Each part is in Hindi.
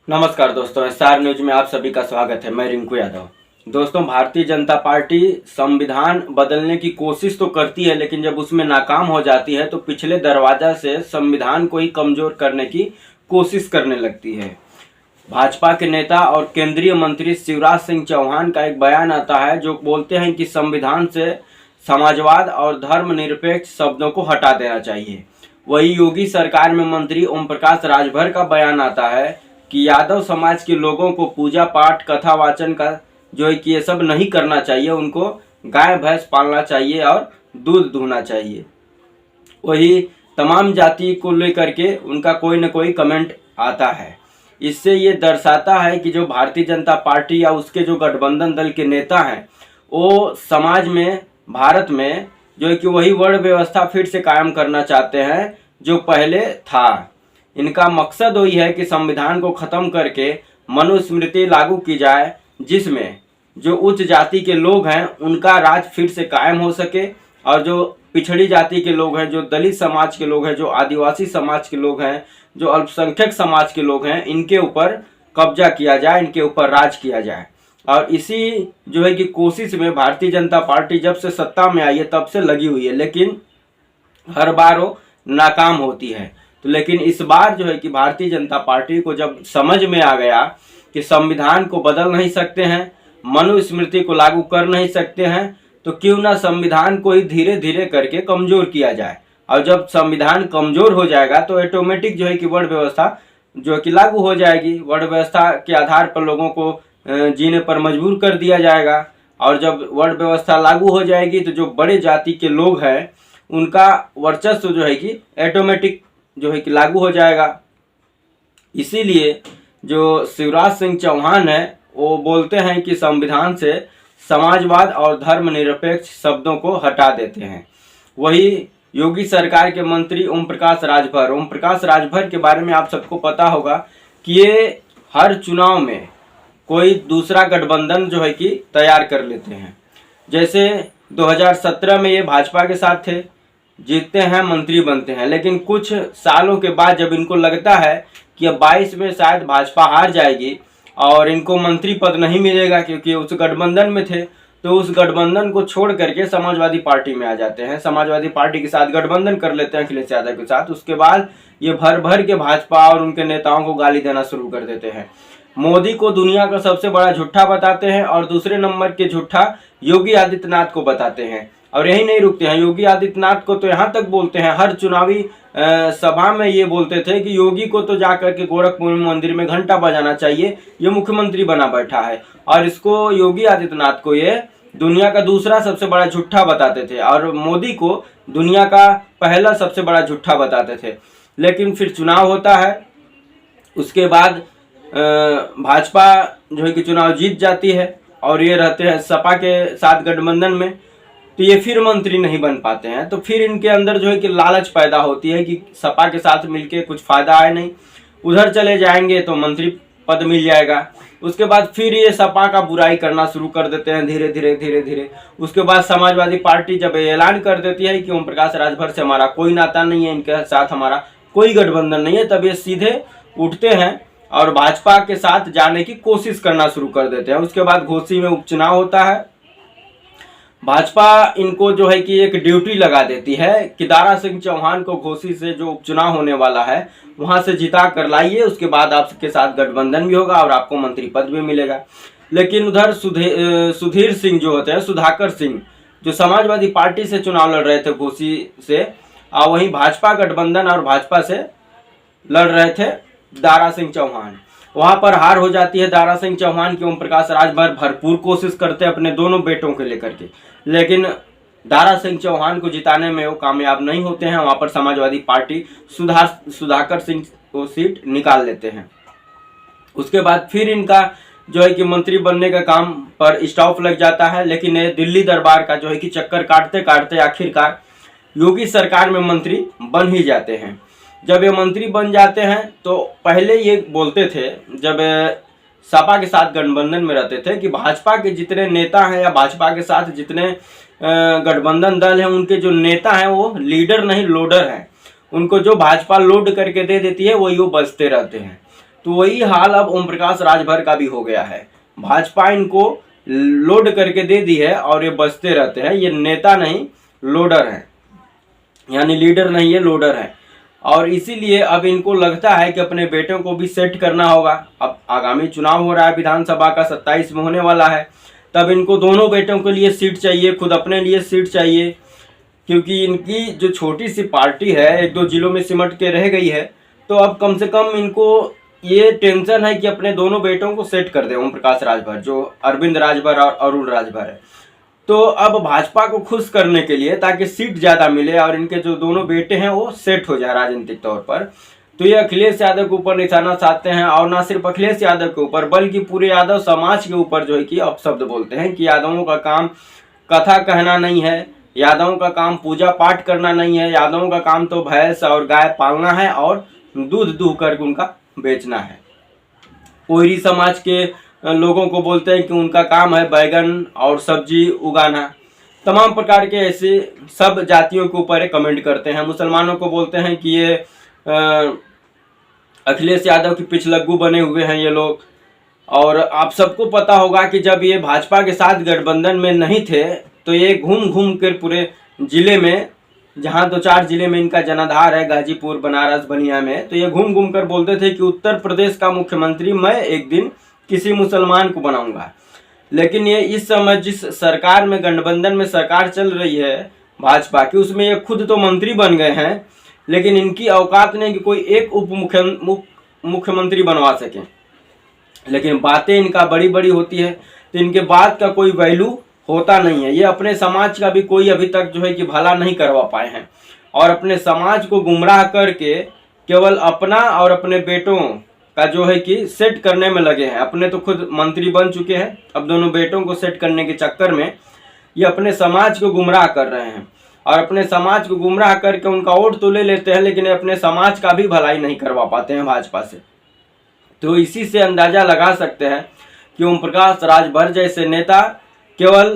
नमस्कार दोस्तों, स्टार न्यूज में आप सभी का स्वागत है। मैं रिंकू यादव। दोस्तों, भारतीय जनता पार्टी संविधान बदलने की कोशिश तो करती है, लेकिन जब उसमें नाकाम हो जाती है तो पिछले दरवाजा से संविधान को ही कमजोर करने की कोशिश करने लगती है। भाजपा के नेता और केंद्रीय मंत्री शिवराज सिंह चौहान का एक बयान आता है जो बोलते हैं कि संविधान से समाजवाद और धर्मनिरपेक्ष शब्दों को हटा देना चाहिए। वही योगी सरकार में मंत्री ओम प्रकाश राजभर का बयान आता है कि यादव समाज के लोगों को पूजा पाठ कथा वाचन का जो है कि ये सब नहीं करना चाहिए, उनको गाय भैंस पालना चाहिए और दूध दूहना चाहिए। वही तमाम जाति को लेकर के उनका कोई न कोई कमेंट आता है। इससे ये दर्शाता है कि जो भारतीय जनता पार्टी या उसके जो गठबंधन दल के नेता हैं वो समाज में, भारत में जो है कि वही वर्ण व्यवस्था फिर से कायम करना चाहते हैं जो पहले था। इनका मकसद वही है कि संविधान को खत्म करके मनुस्मृति लागू की जाए, जिसमें जो उच्च जाति के लोग हैं उनका राज फिर से कायम हो सके और जो पिछड़ी जाति के लोग हैं, जो दलित समाज के लोग हैं, जो आदिवासी समाज के लोग हैं, जो अल्पसंख्यक समाज के लोग हैं, इनके ऊपर कब्जा किया जाए, इनके ऊपर राज किया जाए। और इसी जो है कि कोशिश में भारतीय जनता पार्टी जब से सत्ता में आई है तब से लगी हुई है, लेकिन हर बार वो नाकाम होती है। तो लेकिन इस बार जो है कि भारतीय जनता पार्टी को जब समझ में आ गया कि संविधान को बदल नहीं सकते हैं, मनुस्मृति को लागू कर नहीं सकते हैं, तो क्यों ना संविधान को ही धीरे धीरे करके कमजोर किया जाए। और जब संविधान कमजोर हो जाएगा तो ऑटोमेटिक जो है कि वर्ण व्यवस्था जो है कि लागू हो जाएगी। वर्ण व्यवस्था के आधार पर लोगों को जीने पर मजबूर कर दिया जाएगा। और जब वर्ण व्यवस्था लागू हो जाएगी तो जो बड़े जाति के लोग हैं उनका वर्चस्व जो है कि ऑटोमेटिक जो है कि लागू हो जाएगा। इसीलिए जो शिवराज सिंह चौहान है वो बोलते हैं कि संविधान से समाजवाद और धर्मनिरपेक्ष शब्दों को हटा देते हैं। वही योगी सरकार के मंत्री ओम प्रकाश राजभर के बारे में आप सबको पता होगा कि ये हर चुनाव में कोई दूसरा गठबंधन जो है कि तैयार कर लेते हैं। जैसे 2017 में ये भाजपा के साथ थे, जीतते हैं, मंत्री बनते हैं, लेकिन कुछ सालों के बाद जब इनको लगता है कि अब 22 में शायद भाजपा हार जाएगी और इनको मंत्री पद नहीं मिलेगा क्योंकि उस गठबंधन में थे, तो उस गठबंधन को छोड़ करके समाजवादी पार्टी में आ जाते हैं। समाजवादी पार्टी के साथ गठबंधन कर लेते हैं अखिलेश यादव के साथ। उसके बाद ये भर भर के भाजपा और उनके नेताओं को गाली देना शुरू कर देते हैं। मोदी को दुनिया का सबसे बड़ा झूठा बताते हैं और दूसरे नंबर के झूठा योगी आदित्यनाथ को बताते हैं। और यही नहीं रुकते हैं, योगी आदित्यनाथ को तो यहाँ तक बोलते हैं, हर चुनावी सभा में ये बोलते थे कि योगी को तो जाकर के गोरखपुर मंदिर में घंटा बजाना चाहिए, ये मुख्यमंत्री बना बैठा है। और इसको योगी आदित्यनाथ को ये दुनिया का दूसरा सबसे बड़ा झूठा बताते थे और मोदी को दुनिया का पहला सबसे बड़ा झूठा बताते थे। लेकिन फिर चुनाव होता है, उसके बाद भाजपा जो है कि चुनाव जीत जाती है और ये रहते हैं सपा के साथ गठबंधन में, तो ये फिर मंत्री नहीं बन पाते हैं। तो फिर इनके अंदर जो है कि लालच पैदा होती है कि सपा के साथ मिलके कुछ फायदा है नहीं, उधर चले जाएंगे तो मंत्री पद मिल जाएगा। उसके बाद फिर ये सपा का बुराई करना शुरू कर देते हैं धीरे धीरे। उसके बाद समाजवादी पार्टी जब ऐलान कर देती है कि ओम प्रकाश राजभर से हमारा कोई नाता नहीं है, इनके साथ हमारा कोई गठबंधन नहीं है, तब ये सीधे उठते हैं और भाजपा के साथ जाने की कोशिश करना शुरू कर देते हैं। उसके बाद घोसी में उपचुनाव होता है। भाजपा इनको जो है कि एक ड्यूटी लगा देती है कि दारा सिंह चौहान को घोसी से जो उपचुनाव होने वाला है वहां से जिता कर लाइए, उसके बाद आपके साथ गठबंधन भी होगा और आपको मंत्री पद भी मिलेगा। लेकिन उधर सुधीर सिंह जो होते हैं, सुधाकर सिंह, जो समाजवादी पार्टी से चुनाव लड़ रहे थे घोसी से, और वहीं भाजपा गठबंधन और भाजपा से लड़ रहे थे दारा सिंह चौहान, वहां पर हार हो जाती है दारा सिंह चौहान की। ओम प्रकाश राजभर भरपूर कोशिश करते हैं अपने दोनों बेटों के लेकर के, लेकिन दारा सिंह चौहान को जिताने में वो कामयाब नहीं होते हैं। वहां पर समाजवादी पार्टी सुधाकर सिंह को सीट निकाल लेते हैं। उसके बाद फिर इनका जो है कि मंत्री बनने का काम पर स्टॉप लग जाता है, लेकिन ये दिल्ली दरबार का जो है कि चक्कर काटते काटते आखिरकार योगी सरकार में मंत्री बन ही जाते हैं। जब ये मंत्री बन जाते हैं तो पहले ये बोलते थे, जब सपा के साथ गठबंधन में रहते थे, कि भाजपा के जितने नेता हैं या भाजपा के साथ जितने गठबंधन दल हैं उनके जो नेता हैं वो लीडर नहीं लोडर हैं। उनको जो भाजपा लोड करके दे देती है वही वो बचते रहते हैं। तो वही हाल अब ओम प्रकाश राजभर का भी हो गया है। भाजपा इनको लोड करके दे दी है और ये बचते रहते हैं। ये नेता नहीं लोडर है, यानी लीडर नहीं है लोडर है। और इसीलिए अब इनको लगता है कि अपने बेटों को भी सेट करना होगा। अब आगामी चुनाव हो रहा है विधानसभा का, 27 में होने वाला है, तब इनको दोनों बेटों के लिए सीट चाहिए, खुद अपने लिए सीट चाहिए, क्योंकि इनकी जो छोटी सी पार्टी है 1-2 जिलों में सिमट के रह गई है। तो अब कम से कम इनको ये टेंशन है कि अपने दोनों बेटों को सेट कर दे ओम प्रकाश राजभर, जो अरविंद राजभर और अरुण राजभर है। तो अब भाजपा को खुश करने के लिए, ताकि सीट ज़्यादा मिले और इनके जो दोनों बेटे हैं वो सेट हो जाए राजनीतिक तौर पर, तो ये अखिलेश यादव के ऊपर निशाना साधते हैं। और ना सिर्फ अखिलेश यादव के ऊपर बल्कि पूरे यादव समाज के ऊपर जो है कि अपशब्द बोलते हैं कि यादवों का काम कथा कहना नहीं है, यादवों का काम पूजा पाठ करना नहीं है, यादवों का काम तो भैंस और गाय पालना है और दूध दूह करके उनका बेचना है। कोयरी समाज के लोगों को बोलते हैं कि उनका काम है बैगन और सब्जी उगाना। तमाम प्रकार के ऐसे सब जातियों के ऊपर कमेंट करते हैं। मुसलमानों को बोलते हैं कि ये अखिलेश यादव की पिछलग्गू बने हुए हैं ये लोग। और आप सबको पता होगा कि जब ये भाजपा के साथ गठबंधन में नहीं थे तो ये घूम घूम कर पूरे जिले में, जहाँ 2-4 जिले में इनका जनाधार है, गाजीपुर, बनारस, बलिया में, तो ये घूम घूम कर बोलते थे कि उत्तर प्रदेश का मुख्यमंत्री मैं एक दिन किसी मुसलमान को बनाऊंगा। लेकिन ये इस समय जिस सरकार में, गठबंधन में सरकार चल रही है भाजपा की, उसमें ये खुद तो मंत्री बन गए हैं, लेकिन इनकी औकात नहीं कि कोई एक उप मुख्यमंत्री बनवा सके। लेकिन बातें इनका बड़ी बड़ी होती है, तो इनके बात का कोई वैल्यू होता नहीं है। ये अपने समाज का भी कोई अभी तक जो है कि भला नहीं करवा पाए हैं और अपने समाज को गुमराह करके केवल अपना और अपने बेटों का जो है कि सेट करने में लगे हैं। अपने तो खुद मंत्री बन चुके हैं, अब दोनों बेटों को सेट करने के चक्कर में ये अपने समाज को गुमराह कर रहे हैं। और अपने समाज को गुमराह करके उनका वोट तो ले लेते हैं, लेकिन अपने समाज का भी भलाई नहीं करवा पाते हैं भाजपा से। तो इसी से अंदाजा लगा सकते हैं कि ओम प्रकाश राजभर जैसे नेता केवल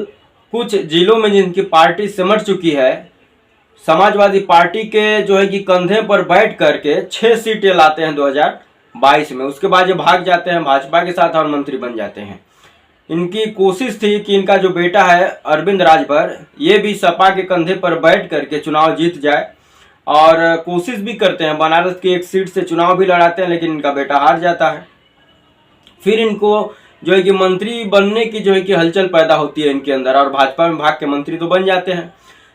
कुछ जिलों में जिनकी पार्टी सिमट चुकी है, समाजवादी पार्टी के जो है कि कंधे पर बैठ करके 6 सीटें लाते हैं 2022 में। उसके बाद ये भाग जाते हैं भाजपा के साथ और मंत्री बन जाते हैं। इनकी कोशिश थी कि इनका जो बेटा है अरविंद राजभर, ये भी सपा के कंधे पर बैठ करके चुनाव जीत जाए, और कोशिश भी करते हैं। बनारस की एक सीट से चुनाव भी लड़ाते हैं, लेकिन इनका बेटा हार जाता है। फिर इनको जो है कि मंत्री बनने की जो है कि हलचल पैदा होती है इनके अंदर, और भाजपा में भाग के मंत्री तो बन जाते हैं।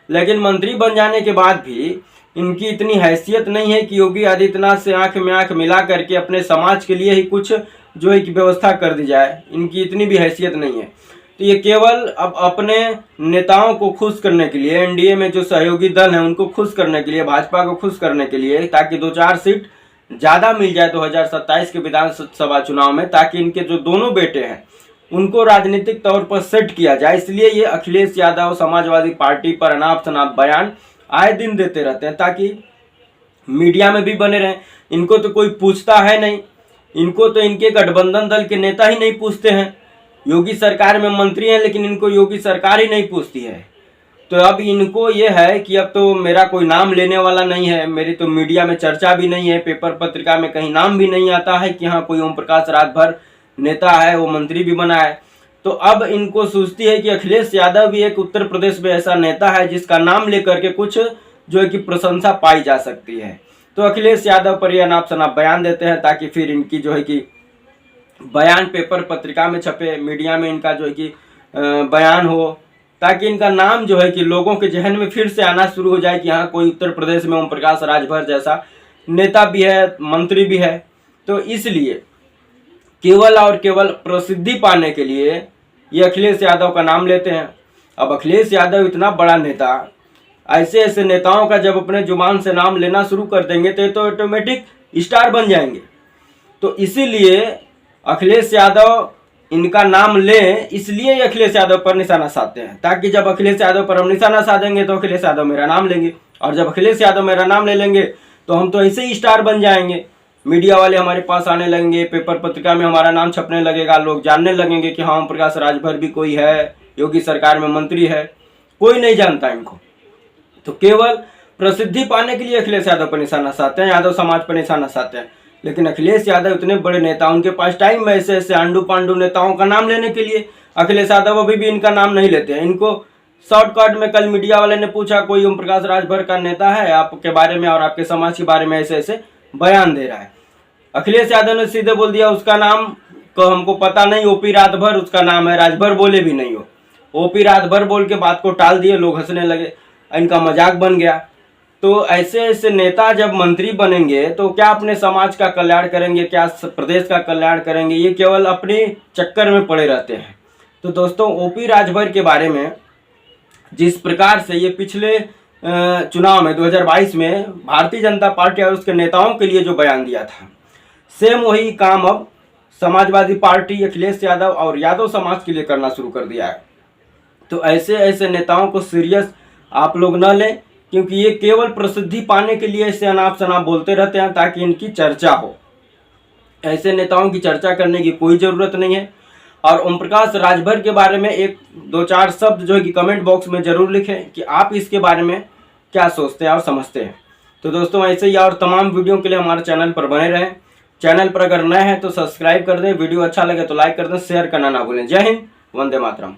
लेकिन मंत्री बन जाने के बाद भी इनकी इतनी हैसियत नहीं है कि योगी आदित्यनाथ से आंख में आंख मिला करके अपने समाज के लिए ही कुछ जो है कि व्यवस्था कर दी जाए। इनकी इतनी भी हैसियत नहीं है। तो ये केवल अब अपने नेताओं को खुश करने के लिए, एनडीए में जो सहयोगी दल हैं उनको खुश करने के लिए, भाजपा को खुश करने के लिए, ताकि 2-4 सीट ज़्यादा मिल जाए 2027 के विधानसभा चुनाव में, ताकि इनके जो दोनों बेटे हैं उनको राजनीतिक तौर पर सेट किया जाए। इसलिए ये अखिलेश यादव समाजवादी पार्टी पर अनाप शनाप बयान आए दिन देते रहते हैं, ताकि मीडिया में भी बने रहें। इनको तो कोई पूछता है नहीं, इनको तो इनके गठबंधन दल के नेता ही नहीं पूछते हैं। योगी सरकार में मंत्री हैं, लेकिन इनको योगी सरकार ही नहीं पूछती है। तो अब इनको ये है कि अब तो मेरा कोई नाम लेने वाला नहीं है, मेरी तो मीडिया में चर्चा भी नहीं है, पेपर पत्रिका में कहीं नाम भी नहीं आता है कि हाँ कोई ओम प्रकाश राजभर नेता है, वो मंत्री भी बना है। तो अब इनको सोचती है कि अखिलेश यादव भी एक उत्तर प्रदेश में ऐसा नेता है जिसका नाम लेकर के कुछ जो है कि प्रशंसा पाई जा सकती है। तो अखिलेश यादव पर यह अनाप शनाप बयान देते हैं, ताकि फिर इनकी जो है कि बयान पेपर पत्रिका में छपे, मीडिया में इनका जो है कि बयान हो, ताकि इनका नाम जो है कि लोगों के जहन में फिर से आना शुरू हो जाए कि हाँ कोई उत्तर प्रदेश में ओम प्रकाश राजभर जैसा नेता भी है, मंत्री भी है। तो इसलिए केवल और केवल प्रसिद्धि पाने के लिए ये अखिलेश यादव का नाम लेते हैं। अब अखिलेश यादव इतना बड़ा नेता, ऐसे ऐसे नेताओं का जब अपने जुबान से नाम लेना शुरू कर देंगे तो ये तो ऑटोमेटिक स्टार बन जाएंगे। तो इसीलिए अखिलेश यादव इनका नाम लें, इसलिए ये अखिलेश यादव पर निशाना साधते हैं, ताकि जब अखिलेश यादव पर हम निशाना साधेंगे तो अखिलेश यादव मेरा नाम लेंगे, और जब अखिलेश यादव मेरा नाम ले लेंगे तो हम तो ऐसे ही स्टार बन जाएंगे। मीडिया वाले हमारे पास आने लगेंगे, पेपर पत्रिका में हमारा नाम छपने लगेगा, लोग जानने लगेंगे कि हाँ ओम प्रकाश राजभर भी कोई है, योगी सरकार में मंत्री है। कोई नहीं जानता इनको। तो केवल प्रसिद्धि पाने के लिए अखिलेश यादव पर निशाना साधते हैं, यादव समाज पर निशाना साधते हैं। लेकिन अखिलेश यादव इतने बड़े नेता, उनके पास टाइम है ऐसे ऐसे आंडू पांडू नेताओं का नाम लेने के लिए। अखिलेश यादव अभी भी इनका नाम नहीं लेते हैं। इनको शॉर्टकट में कल मीडिया वाले ने पूछा कोई ओम प्रकाश राजभर का नेता है आपके बारे में और आपके समाज के बारे में ऐसे ऐसे बयान दे रहा है। अखिलेश यादव ने सीधे बोल दिया उसका नाम को हमको पता नहीं, ओपी रातभर उसका नाम है, राजभर बोले भी नहीं हो। ओपी रातभर बोल के बात को टाल दिए, लोग हंसने लगे, इनका मजाक बन गया। तो ऐसे ऐसे नेता जब मंत्री बनेंगे तो क्या अपने समाज का कल्याण करेंगे, क्या प्रदेश का कल्याण करेंगे, ये केवल अपने चक्कर में पड़े रहते हैं। तो दोस्तों ओपी राजभर के बारे में जिस प्रकार से ये पिछले चुनाव में 2022 में भारतीय जनता पार्टी और उसके नेताओं के लिए जो बयान दिया था, सेम वही काम अब समाजवादी पार्टी, अखिलेश यादव और यादव समाज के लिए करना शुरू कर दिया है। तो ऐसे ऐसे नेताओं को सीरियस आप लोग न लें, क्योंकि ये केवल प्रसिद्धि पाने के लिए ऐसे अनाप शनाप बोलते रहते हैं ताकि इनकी चर्चा हो। ऐसे नेताओं की चर्चा करने की कोई ज़रूरत नहीं है। और ओम प्रकाश राजभर के बारे में एक दो चार शब्द जो है कि कमेंट बॉक्स में ज़रूर लिखें कि आप इसके बारे में क्या सोचते हैं और समझते हैं। तो दोस्तों ऐसे ही और तमाम वीडियो के लिए हमारे चैनल पर बने रहें। चैनल पर अगर नए हैं तो सब्सक्राइब कर दें, वीडियो अच्छा लगे तो लाइक कर दें, शेयर करना ना भूलें। जय हिंद, वंदे मातरम।